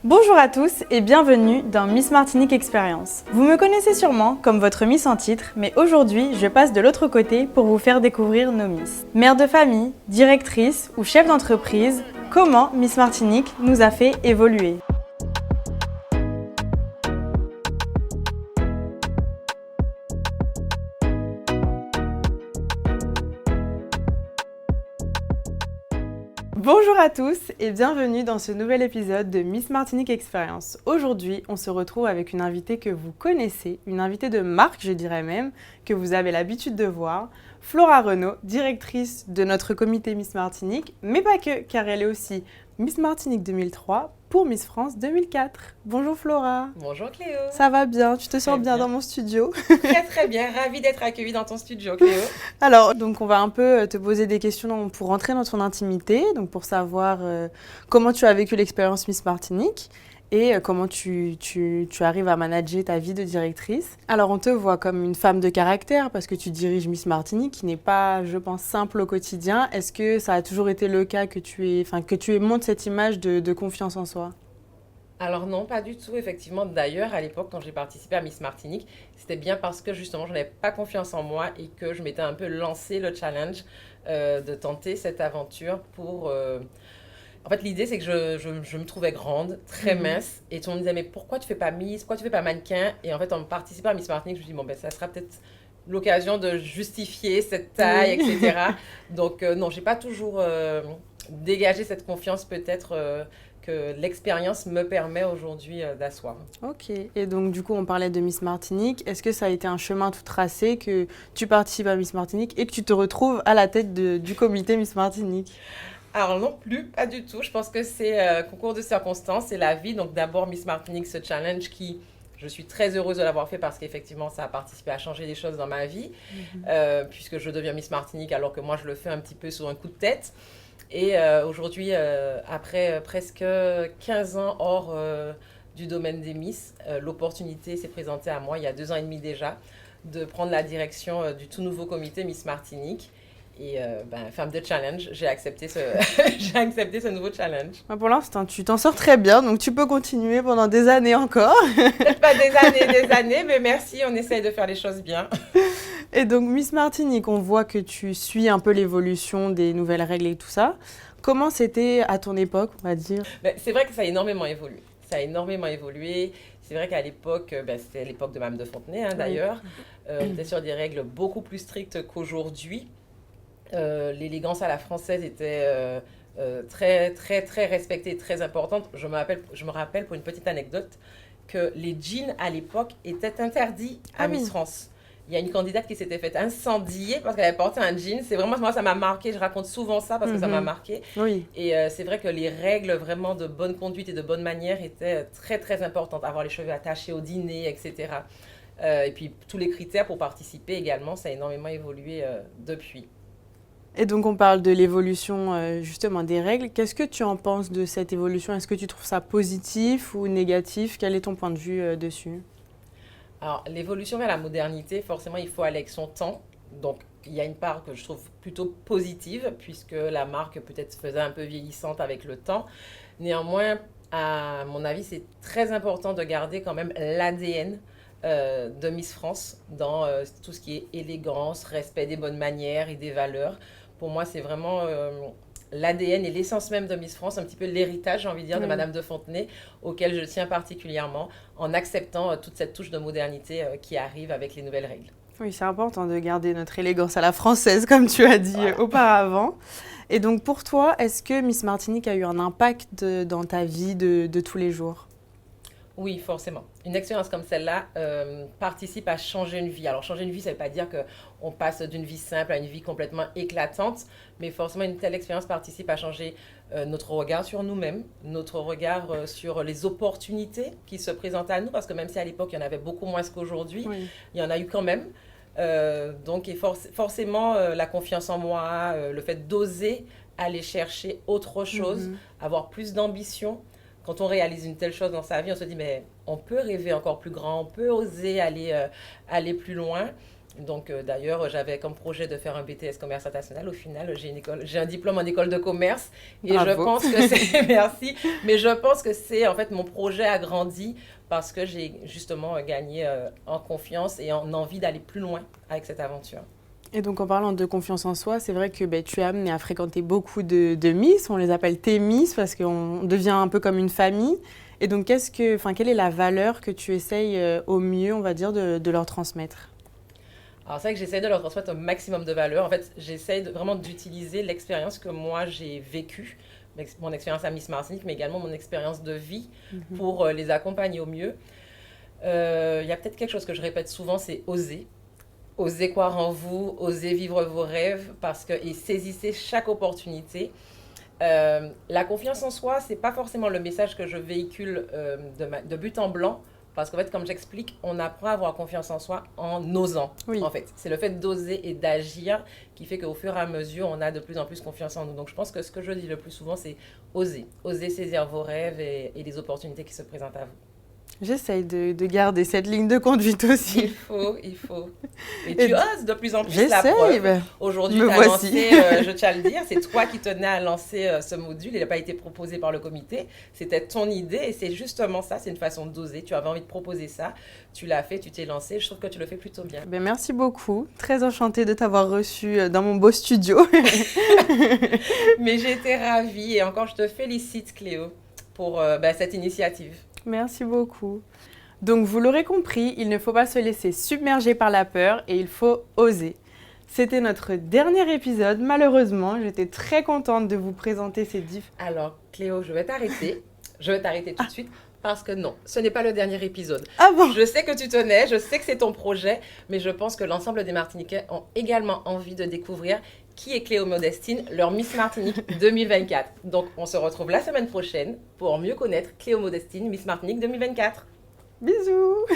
Bonjour à tous et bienvenue dans Miss Martinique Experience. Vous me connaissez sûrement comme votre Miss en titre, mais aujourd'hui je passe de l'autre côté pour vous faire découvrir nos Miss. Mère de famille, directrice ou chef d'entreprise, comment Miss Martinique nous a fait évoluer. Bonjour à tous et bienvenue dans ce nouvel épisode de Miss Martinique Experience. Aujourd'hui, on se retrouve avec une invitée que vous connaissez, une invitée de marque, je dirais même, que vous avez l'habitude de voir, Flora Renaud, directrice de notre comité Miss Martinique, mais pas que, car elle est aussi Miss Martinique 2003 pour Miss France 2004. Bonjour Flora. Bonjour Cléo. Ça va bien? Tu te Très sens bien bien. dans mon studio? Très bien, ravie d'être accueillie dans ton studio Cléo. Alors, donc on va un peu te poser des questions pour rentrer dans ton intimité, donc pour savoir comment tu as vécu l'expérience Miss Martinique et comment tu arrives à manager ta vie de directrice. Alors, on te voit comme une femme de caractère parce que tu diriges Miss Martinique, qui n'est pas, je pense, simple au quotidien. Est-ce que ça a toujours été le cas que tu montres cette image de confiance en soi? Alors non, pas du tout, effectivement. D'ailleurs, à l'époque, quand j'ai participé à Miss Martinique, c'était bien parce que justement, je n'avais pas confiance en moi et que je m'étais un peu lancé le challenge de tenter cette aventure pour... En fait, l'idée, c'est que je me trouvais grande, très mince, et tout le monde me disait, mais pourquoi tu fais pas Miss, pourquoi tu fais pas mannequin? Et en fait, en participant à Miss Martinique, je me suis dit, bon, ben, ça sera peut-être l'occasion de justifier cette taille, Oui. etc. Donc, non, j'ai pas toujours dégagé cette confiance, peut-être, que l'expérience me permet aujourd'hui d'asseoir. Ok, et donc du coup on parlait de Miss Martinique. Est-ce que ça a été un chemin tout tracé, que tu participes à Miss Martinique et que tu te retrouves à la tête du comité Miss Martinique? Alors non plus, pas du tout. Je pense que c'est concours de circonstances, c'est la vie. Donc d'abord Miss Martinique, ce challenge qui, je suis très heureuse de l'avoir fait parce qu'effectivement ça a participé à changer des choses dans ma vie, puisque je deviens Miss Martinique alors que moi je le fais un petit peu sur un coup de tête. Et aujourd'hui, après presque 15 ans hors du domaine des Miss, l'opportunité s'est présentée à moi il y a 2 ans et demi déjà de prendre la direction du tout nouveau comité Miss Martinique. Et femme de challenge, j'ai accepté j'ai accepté ce nouveau challenge. Ah, pour l'instant tu t'en sors très bien, donc tu peux continuer pendant des années encore. Peut-être pas des années, mais merci, on essaye de faire les choses bien. Et donc Miss Martinique, on voit que tu suis un peu l'évolution des nouvelles règles et tout ça. Comment c'était à ton époque, on va dire? Mais c'est vrai que ça a énormément évolué. Ça a énormément évolué. C'est vrai qu'à l'époque, c'était l'époque de Madame de Fontenay, hein, d'ailleurs. On était sur des règles beaucoup plus strictes qu'aujourd'hui. L'élégance à la française était très, très, très respectée, très importante. Je me rappelle pour une petite anecdote que les jeans à l'époque étaient interdits à Ah Miss oui. France. Il y a une candidate qui s'était faite incendier parce qu'elle avait porté un jean. C'est vraiment, moi, ça m'a marqué. Je raconte souvent ça parce que ça m'a marqué. Oui. Et c'est vrai que les règles vraiment de bonne conduite et de bonne manière étaient très, très importantes. Avoir les cheveux attachés au dîner, etc. Et puis, tous les critères pour participer également, ça a énormément évolué depuis. Et donc on parle de l'évolution justement des règles. Qu'est-ce que tu en penses de cette évolution? Est-ce que tu trouves ça positif ou négatif? Quel est ton point de vue dessus? Alors, l'évolution vers la modernité, forcément, il faut aller avec son temps. Donc, il y a une part que je trouve plutôt positive, puisque la marque peut-être se faisait un peu vieillissante avec le temps. Néanmoins, à mon avis, c'est très important de garder quand même l'ADN de Miss France dans tout ce qui est élégance, respect des bonnes manières et des valeurs. Pour moi, c'est vraiment l'ADN et l'essence même de Miss France, un petit peu l'héritage, j'ai envie de dire, de Oui. Madame de Fontenay, auquel je tiens particulièrement, en acceptant toute cette touche de modernité qui arrive avec les nouvelles règles. Oui, c'est important de garder notre élégance à la française, comme tu as dit Voilà. auparavant. Et donc pour toi, est-ce que Miss Martinique a eu un impact dans ta vie de tous les jours? Oui, forcément. Une expérience comme celle-là participe à changer une vie. Alors, changer une vie, ça ne veut pas dire qu'on passe d'une vie simple à une vie complètement éclatante, mais forcément, une telle expérience participe à changer notre regard sur nous-mêmes, notre regard sur les opportunités qui se présentent à nous, parce que même si à l'époque, il y en avait beaucoup moins qu'aujourd'hui, Oui. il y en a eu quand même. Donc, forcément, la confiance en moi, le fait d'oser aller chercher autre chose, avoir plus d'ambition. Quand on réalise une telle chose dans sa vie, on se dit, mais on peut rêver encore plus grand, on peut oser aller plus loin. Donc, d'ailleurs, j'avais comme projet de faire un BTS commerce international. Au final, j'ai un diplôme en école de commerce. Et Bravo. je pense que c'est, merci, mais je pense que c'est, en fait, mon projet a grandi parce que j'ai justement gagné en confiance et en envie d'aller plus loin avec cette aventure. Et donc, en parlant de confiance en soi, c'est vrai que tu es amené à fréquenter beaucoup de Miss. On les appelle tes Miss parce qu'on devient un peu comme une famille. Et donc, quelle est la valeur que tu essayes au mieux, on va dire, de leur transmettre? Alors, c'est vrai que j'essaie de leur transmettre un maximum de valeur. En fait, j'essaie vraiment d'utiliser l'expérience que moi j'ai vécue, mon expérience à Miss Martinique, mais également mon expérience de vie pour les accompagner au mieux. Il y a peut-être quelque chose que je répète souvent, c'est oser. Osez croire en vous, osez vivre vos rêves et saisissez chaque opportunité. La confiance en soi, c'est pas forcément le message que je véhicule de but en blanc. Parce qu'en fait, comme j'explique, on apprend à avoir confiance en soi en osant. Oui. En fait, c'est le fait d'oser et d'agir qui fait qu'au fur et à mesure, on a de plus en plus confiance en nous. Donc, je pense que ce que je dis le plus souvent, c'est oser. Oser saisir vos rêves et les opportunités qui se présentent à vous. J'essaye de garder cette ligne de conduite aussi. Il faut. Et tu oses de plus en plus la J'essaye. preuve. Aujourd'hui, tu as lancé, je tiens à le dire, c'est toi qui tenais à lancer ce module. Il n'a pas été proposé par le comité. C'était ton idée et c'est justement ça. C'est une façon d'oser. Tu avais envie de proposer ça. Tu l'as fait, tu t'es lancé. Je trouve que tu le fais plutôt bien. Merci beaucoup. Très enchantée de t'avoir reçue dans mon beau studio. Mais j'ai été ravie et encore, je te félicite, Cléo, pour cette initiative. Merci beaucoup. Donc, vous l'aurez compris, il ne faut pas se laisser submerger par la peur et il faut oser. C'était notre dernier épisode. Malheureusement, j'étais très contente de vous présenter ces Alors, Cléo, je vais t'arrêter. Je vais t'arrêter tout de suite parce que non, ce n'est pas le dernier épisode. Ah bon? Je sais que tu tenais, je sais que c'est ton projet, mais je pense que l'ensemble des Martiniquais ont également envie de découvrir qui est Cléo Modestine, leur Miss Martinique 2024. Donc, on se retrouve la semaine prochaine pour mieux connaître Cléo Modestine, Miss Martinique 2024. Bisous.